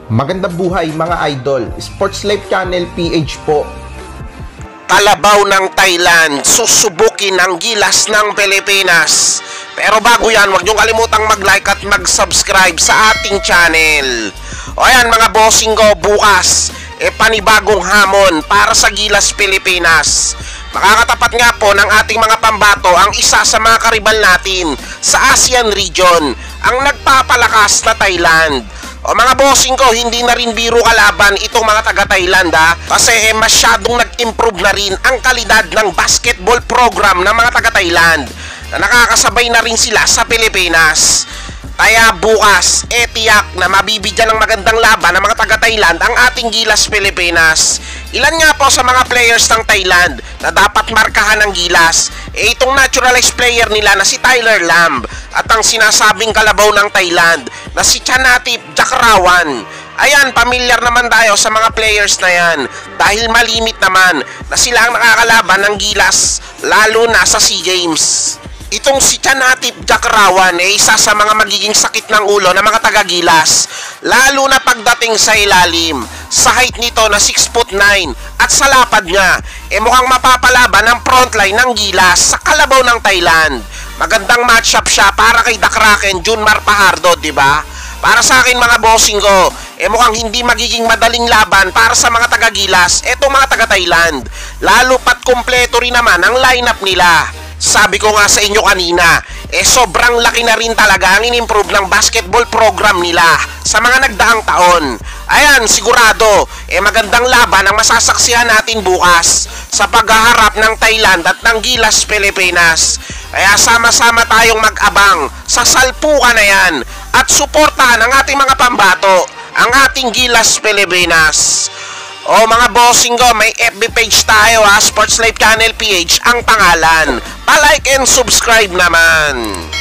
Magandang buhay mga idol, Sports Life Channel PH po. Kalabaw ng Thailand, susubukin ang gilas ng Pilipinas. Pero bago yan, huwag niyong kalimutang mag-like at mag-subscribe sa ating channel. O ayan mga bossing ko, bukas, panibagong hamon para sa gilas Pilipinas. Makakatapat nga po ng ating mga pambato ang isa sa mga karibal natin sa ASEAN region, ang nagpapalakas na Thailand. O mga bossing ko, hindi na rin biro kalaban itong mga taga-Thailand kasi masyadong nag-improve na rin ang kalidad ng basketball program ng mga taga-Thailand na nakakasabay na rin sila sa Pilipinas. Kaya bukas, tiyak na mabibigyan ng magandang laban ng mga taga-Thailand ang ating gilas Pilipinas. Ilan nga po sa mga players ng Thailand na dapat markahan ng gilas? Itong naturalized player nila na si Tyler Lamb at ang sinasabing kalabaw ng Thailand na si Chanatip Jakrawan. Ayan, pamilyar naman tayo sa mga players na yan dahil malimit naman na sila ang nakakalaban ng gilas lalo na sa SEA Games. Itong si Chanatip Jakrawan isa sa mga magiging sakit ng ulo ng mga taga-gilas, lalo na pagdating sa ilalim. Sa height nito na 6'9" at sa lapad niya, mukhang mapapalaban ang frontline ng gilas sa kalabaw ng Thailand. Magandang matchup siya para kay The Kraken, Junmar Fajardo, di ba? Para sa akin mga bossing ko, mukhang hindi magiging madaling laban para sa mga taga-gilas, etong mga taga-Thailand. Lalo pat kumpleto rin naman ang lineup nila. Sabi ko nga sa inyo kanina, sobrang laki na rin talaga ang in-improve ng basketball program nila sa mga nagdaang taon. Ayan, sigurado, magandang laban ang masasaksihan natin bukas sa paghaharap ng Thailand at ng gilas Pilipinas. Kaya sama-sama tayong mag-abang sa salpukan na yan at suportahan ang ating mga pambato, ang ating gilas Pilipinas. O mga bossing ko, may FB page tayo Sports Life Channel PH ang pangalan. Pa-like and subscribe naman.